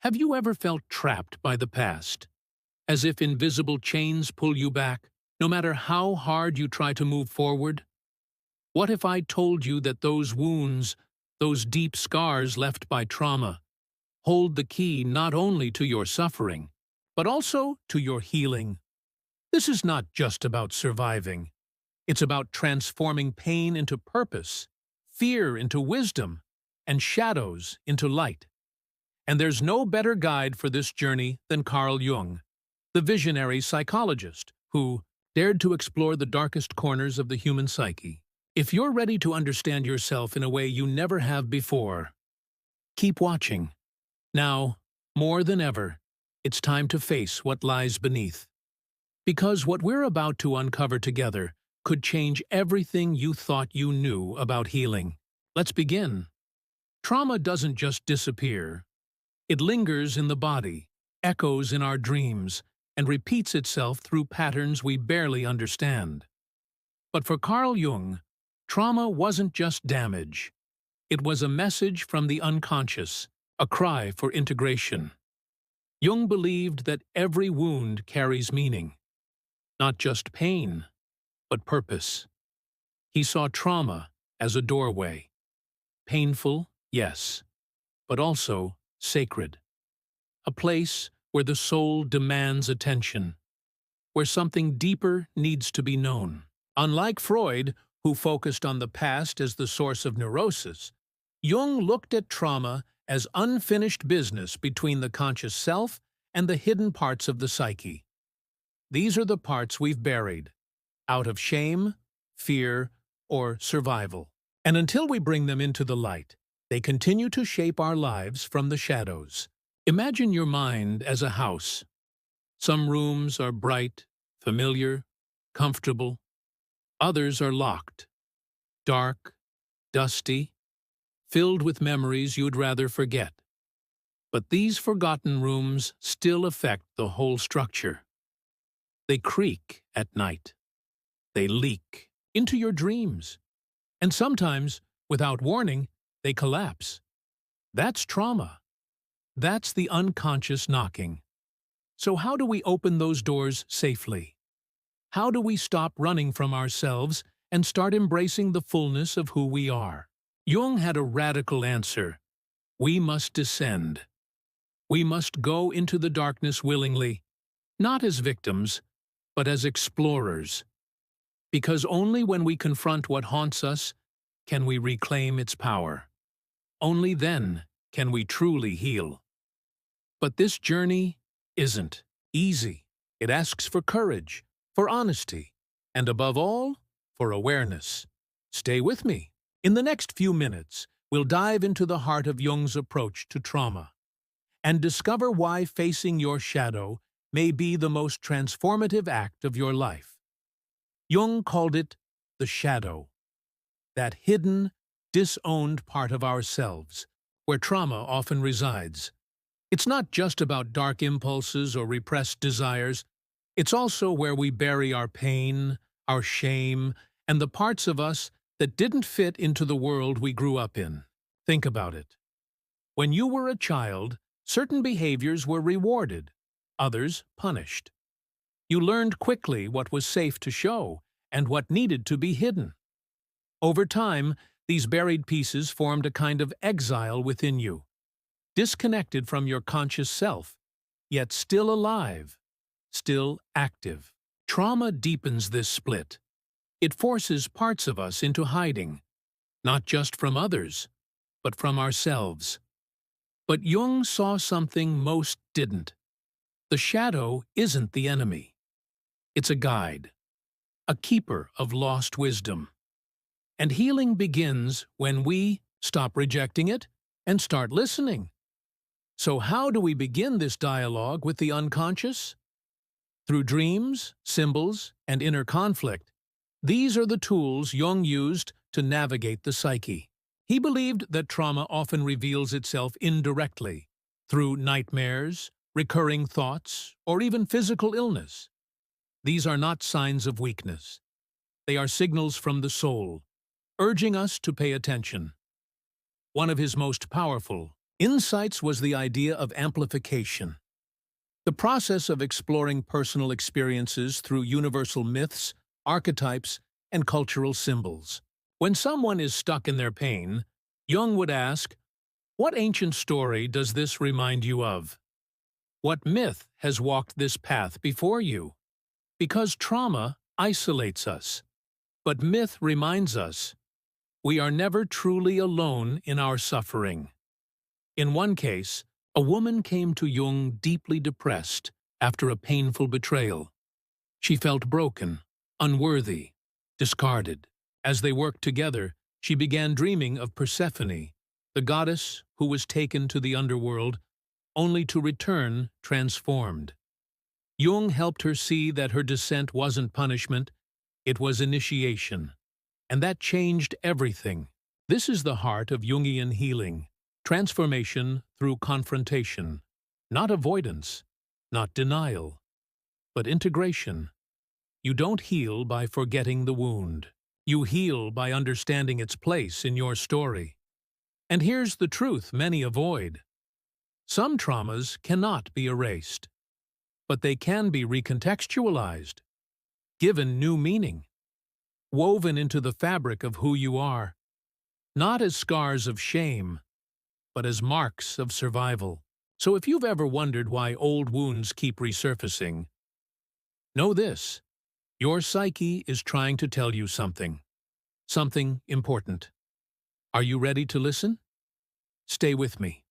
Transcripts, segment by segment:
Have you ever felt trapped by the past, as if invisible chains pull you back, no matter how hard you try to move forward? What if I told you that those wounds, those deep scars left by trauma, hold the key not only to your suffering, but also to your healing? This is not just about surviving. It's about transforming pain into purpose, fear into wisdom, and shadows into light. And there's no better guide for this journey than Carl Jung, the visionary psychologist who dared to explore the darkest corners of the human psyche. If you're ready to understand yourself in a way you never have before, keep watching. Now, more than ever, it's time to face what lies beneath. Because what we're about to uncover together could change everything you thought you knew about healing. Let's begin. Trauma doesn't just disappear. It lingers in the body, echoes in our dreams, and repeats itself through patterns we barely understand. But for Carl Jung, trauma wasn't just damage. It was a message from the unconscious, a cry for integration. Jung believed that every wound carries meaning, not just pain, but purpose. He saw trauma as a doorway. Painful, yes, but also sacred. A place where the soul demands attention, where something deeper needs to be known. Unlike Freud, who focused on the past as the source of neurosis, Jung looked at trauma as unfinished business between the conscious self and the hidden parts of the psyche. These are the parts we've buried, out of shame, fear, or survival. And until we bring them into the light, they continue to shape our lives from the shadows. Imagine your mind as a house. Some rooms are bright, familiar, comfortable. Others are locked, dark, dusty, filled with memories you'd rather forget. But these forgotten rooms still affect the whole structure. They creak at night. They leak into your dreams. And sometimes, without warning, they collapse. That's trauma. That's the unconscious knocking. So how do we open those doors safely? How do we stop running from ourselves and start embracing the fullness of who we are? Jung had a radical answer. We must descend. We must go into the darkness willingly, not as victims, but as explorers. Because only when we confront what haunts us can we reclaim its power. Only then can we truly heal. But this journey isn't easy. It asks for courage, for honesty, and above all, for awareness. Stay with me. In the next few minutes, we'll dive into the heart of Jung's approach to trauma and discover why facing your shadow may be the most transformative act of your life. Jung called it the shadow, that hidden, disowned part of ourselves, where trauma often resides. It's not just about dark impulses or repressed desires. It's also where we bury our pain, our shame, and the parts of us that didn't fit into the world we grew up in. Think about it. When you were a child, certain behaviors were rewarded, others punished. You learned quickly what was safe to show and what needed to be hidden. Over time, these buried pieces formed a kind of exile within you, disconnected from your conscious self, yet still alive, still active. Trauma deepens this split. It forces parts of us into hiding, not just from others, but from ourselves. But Jung saw something most didn't. The shadow isn't the enemy. It's a guide, a keeper of lost wisdom. And healing begins when we stop rejecting it and start listening. So how do we begin this dialogue with the unconscious? Through dreams, symbols, and inner conflict. These are the tools Jung used to navigate the psyche. He believed that trauma often reveals itself indirectly, through nightmares, recurring thoughts, or even physical illness. These are not signs of weakness. They are signals from the soul, urging us to pay attention. One of his most powerful, Insights was the idea of amplification, the process of exploring personal experiences through universal myths, archetypes, and cultural symbols. When someone is stuck in their pain, Jung would ask, "What ancient story does this remind you of? What myth has walked this path before you?" Because trauma isolates us, but myth reminds us we are never truly alone in our suffering. In one case, a woman came to Jung deeply depressed after a painful betrayal. She felt broken, unworthy, discarded. As they worked together, she began dreaming of Persephone, the goddess who was taken to the underworld, only to return transformed. Jung helped her see that her descent wasn't punishment, it was initiation. And that changed everything. This is the heart of Jungian healing. Transformation through confrontation. Not avoidance, not denial, but integration. You don't heal by forgetting the wound. You heal by understanding its place in your story. And here's the truth many avoid. Some traumas cannot be erased, but they can be recontextualized, given new meaning, woven into the fabric of who you are, not as scars of shame, but as marks of survival. So if you've ever wondered why old wounds keep resurfacing, know this: your psyche is trying to tell you something important. Are you ready to listen? Stay with me,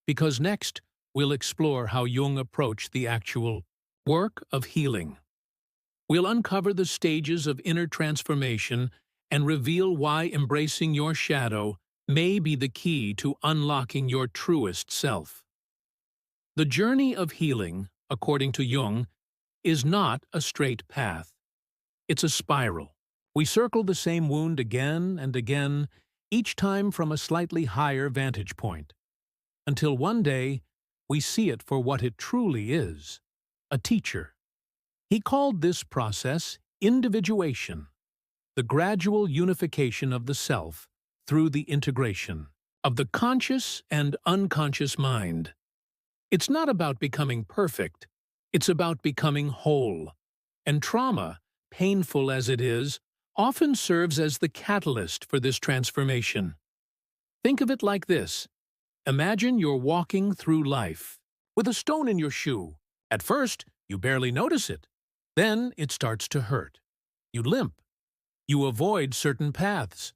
because next we'll explore how Jung approached the actual work of healing. We'll uncover the stages of inner transformation and reveal why embracing your shadow may be the key to unlocking your truest self. The journey of healing, according to Jung, is not a straight path. It's a spiral. We circle the same wound again and again, each time from a slightly higher vantage point, until one day we see it for what it truly is, a teacher. He called this process individuation, the gradual unification of the self through the integration of the conscious and unconscious mind. It's not about becoming perfect, it's about becoming whole. And trauma, painful as it is, often serves as the catalyst for this transformation. Think of it like this. Imagine you're walking through life with a stone in your shoe. At first, you barely notice it. Then it starts to hurt. You limp. You avoid certain paths.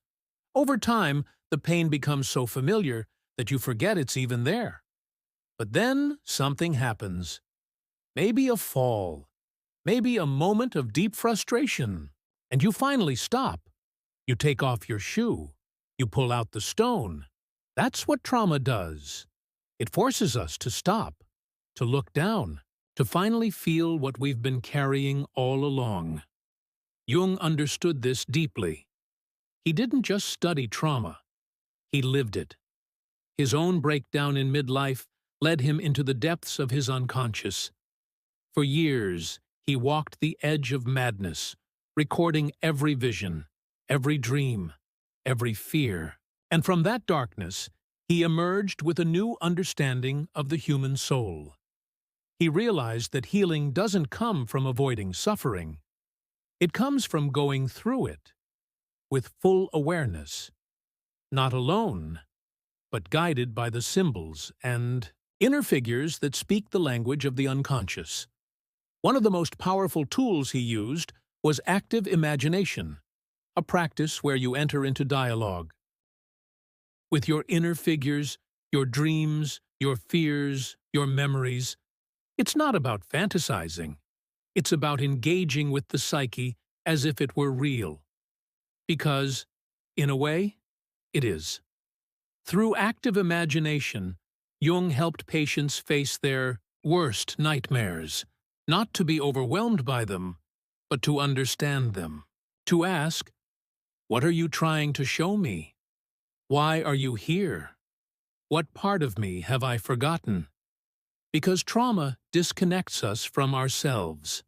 Over time, the pain becomes so familiar that you forget it's even there. But then something happens. Maybe a fall. Maybe a moment of deep frustration. And you finally stop. You take off your shoe. You pull out the stone. That's what trauma does. It forces us to stop, to look down, to finally feel what we've been carrying all along. Jung understood this deeply. He didn't just study trauma. He lived it. His own breakdown in midlife led him into the depths of his unconscious. For years, he walked the edge of madness, recording every vision, every dream, every fear. And from that darkness, he emerged with a new understanding of the human soul. He realized that healing doesn't come from avoiding suffering. It comes from going through it, with full awareness, not alone, but guided by the symbols and inner figures that speak the language of the unconscious. One of the most powerful tools he used was active imagination, a practice where you enter into dialogue with your inner figures, your dreams, your fears, your memories. It's not about fantasizing. It's about engaging with the psyche as if it were real. Because, in a way, it is. Through active imagination, Jung helped patients face their worst nightmares, not to be overwhelmed by them, but to understand them. To ask, "What are you trying to show me? Why are you here? What part of me have I forgotten?" Because trauma disconnects us from ourselves,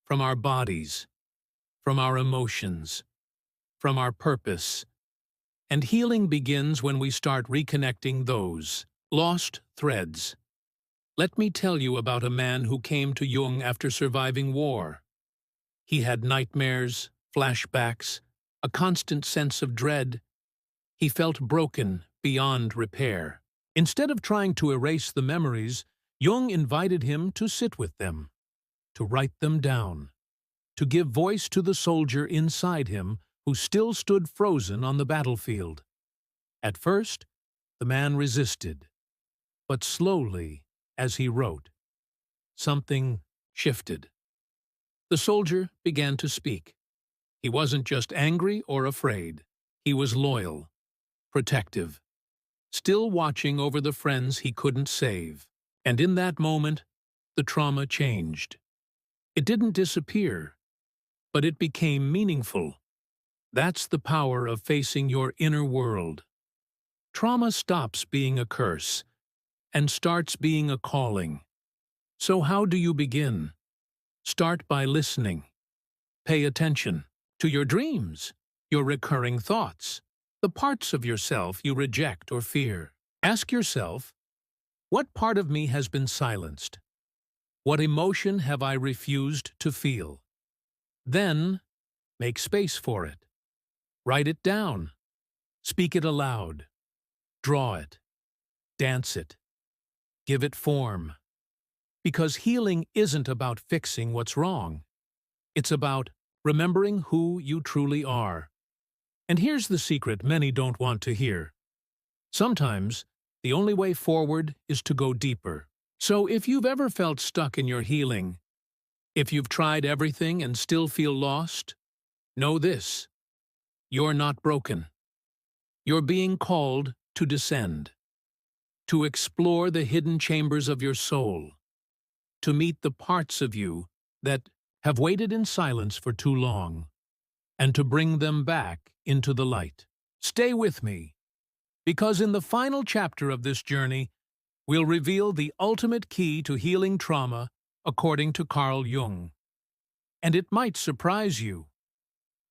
from our bodies, from our emotions, from our purpose. And healing begins when we start reconnecting those Lost threads. Let me tell you about a man who came to Jung after surviving war. He had nightmares, flashbacks, a constant sense of dread. He felt broken beyond repair. Instead of trying to erase the memories, Jung invited him to sit with them, to write them down, to give voice to the soldier inside him who still stood frozen on the battlefield. At first, the man resisted, but slowly, as he wrote, something shifted. The soldier began to speak. He wasn't just angry or afraid. He was loyal, protective, still watching over the friends he couldn't save. And in that moment, the trauma changed. It didn't disappear, but it became meaningful. That's the power of facing your inner world. Trauma stops being a curse and starts being a calling. So how do you begin? Start by listening. Pay attention to your dreams, your recurring thoughts, the parts of yourself you reject or fear. Ask yourself, what part of me has been silenced? What emotion have I refused to feel? Then, make space for it. Write it down. Speak it aloud. Draw it. Dance it. Give it form. Because healing isn't about fixing what's wrong. It's about remembering who you truly are. And here's the secret many don't want to hear. Sometimes, the only way forward is to go deeper. So if you've ever felt stuck in your healing, if you've tried everything and still feel lost, know this: you're not broken. You're being called to descend, to explore the hidden chambers of your soul, to meet the parts of you that have waited in silence for too long, and to bring them back into the light. Stay with me, because in the final chapter of this journey, we'll reveal the ultimate key to healing trauma according to Carl Jung. And it might surprise you.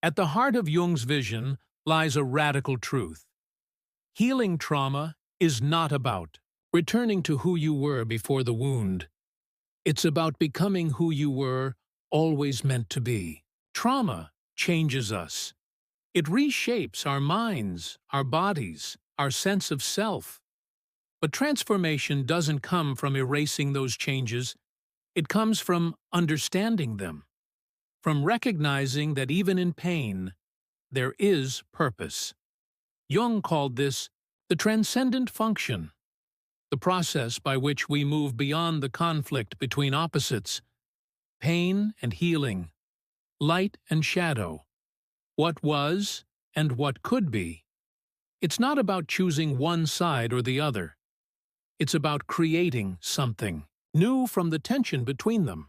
At the heart of Jung's vision lies a radical truth. Healing trauma is not about returning to who you were before the wound. It's about becoming who you were always meant to be. Trauma changes us. It reshapes our minds, our bodies, our sense of self. But transformation doesn't come from erasing those changes. It comes from understanding them, from recognizing that even in pain, there is purpose. Jung called this the transcendent function, the process by which we move beyond the conflict between opposites, pain and healing, light and shadow, what was and what could be. It's not about choosing one side or the other. It's about creating something new from the tension between them.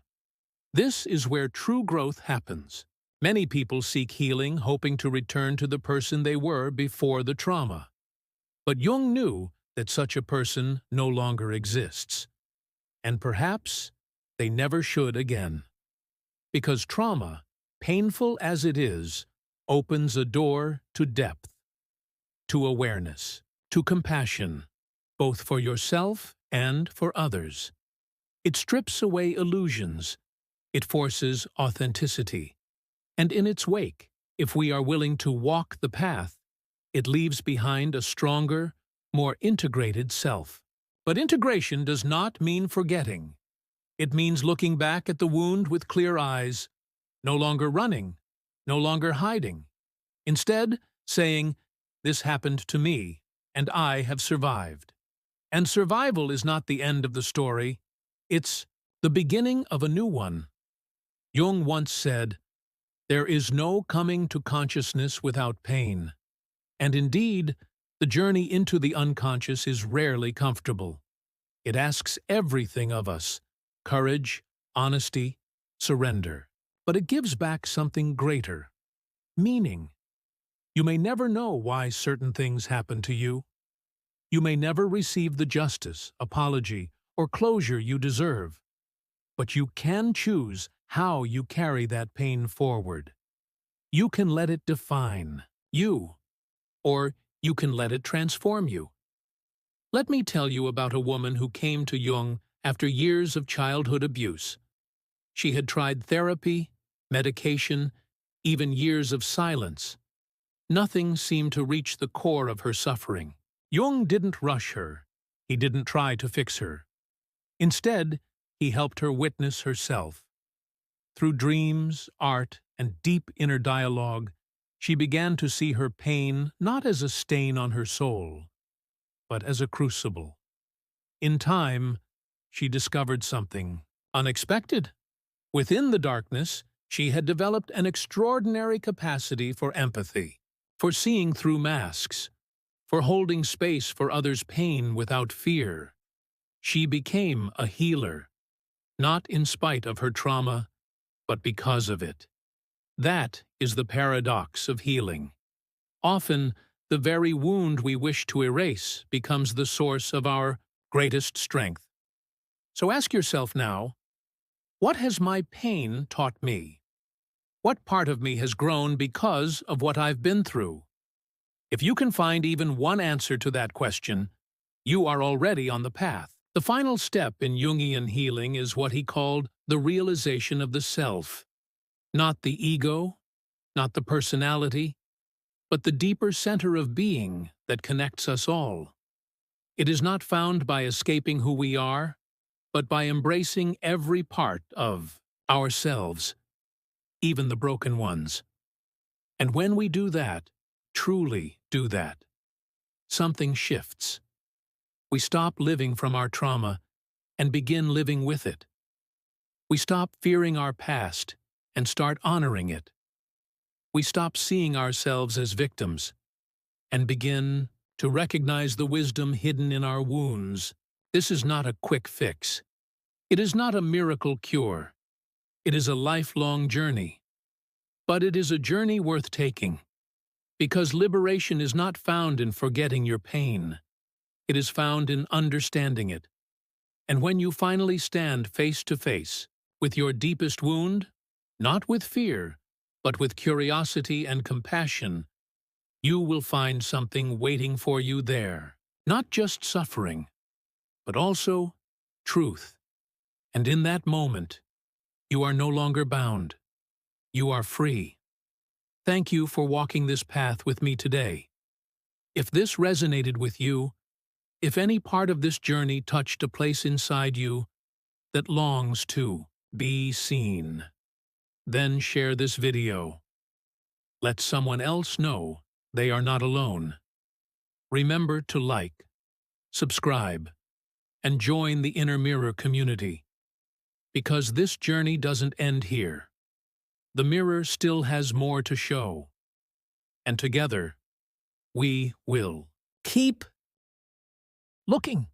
This is where true growth happens. Many people seek healing hoping to return to the person they were before the trauma. But Jung knew that such a person no longer exists. And perhaps they never should again. Because trauma, painful as it is, opens a door to depth, to awareness, to compassion, both for yourself and for others. It strips away illusions. It forces authenticity. And in its wake, if we are willing to walk the path, it leaves behind a stronger, more integrated self. But integration does not mean forgetting. It means looking back at the wound with clear eyes, no longer running, no longer hiding. Instead, saying, "This happened to me, and I have survived." And survival is not the end of the story. It's the beginning of a new one. Jung once said, "There is no coming to consciousness without pain." And indeed, the journey into the unconscious is rarely comfortable. It asks everything of us: courage, honesty, surrender. But it gives back something greater: meaning. You may never know why certain things happen to you. You may never receive the justice, apology, or closure you deserve. But you can choose how you carry that pain forward. You can let it define you, or you can let it transform you. Let me tell you about a woman who came to Jung after years of childhood abuse. She had tried therapy, medication, even years of silence. Nothing seemed to reach the core of her suffering. Jung didn't rush her. He didn't try to fix her. Instead, he helped her witness herself. Through dreams, art, and deep inner dialogue, she began to see her pain not as a stain on her soul, but as a crucible. In time, she discovered something unexpected. Within the darkness, she had developed an extraordinary capacity for empathy, for seeing through masks, for holding space for others' pain without fear. She became a healer, not in spite of her trauma, but because of it. That is the paradox of healing. Often, the very wound we wish to erase becomes the source of our greatest strength. So ask yourself now, what has my pain taught me? What part of me has grown because of what I've been through? If you can find even one answer to that question, you are already on the path. The final step in Jungian healing is what he called the realization of the self. Not the ego, not the personality, but the deeper center of being that connects us all. It is not found by escaping who we are, but by embracing every part of ourselves, even the broken ones. And when we do that, truly do that, something shifts. We stop living from our trauma and begin living with it. We stop fearing our past and start honoring it. We stop seeing ourselves as victims and begin to recognize the wisdom hidden in our wounds. This is not a quick fix. It is not a miracle cure. It is a lifelong journey. But it is a journey worth taking, because liberation is not found in forgetting your pain. It is found in understanding it. And when you finally stand face to face with your deepest wound, not with fear, but with curiosity and compassion, you will find something waiting for you there. Not just suffering, but also truth. And in that moment, you are no longer bound. You are free. Thank you for walking this path with me today. If this resonated with you, if any part of this journey touched a place inside you that longs to be seen, then share this video. Let someone else know they are not alone. Remember to like, subscribe, and join the Inner Mirror community, because this journey doesn't end here. The mirror still has more to show, and together, we will keep looking.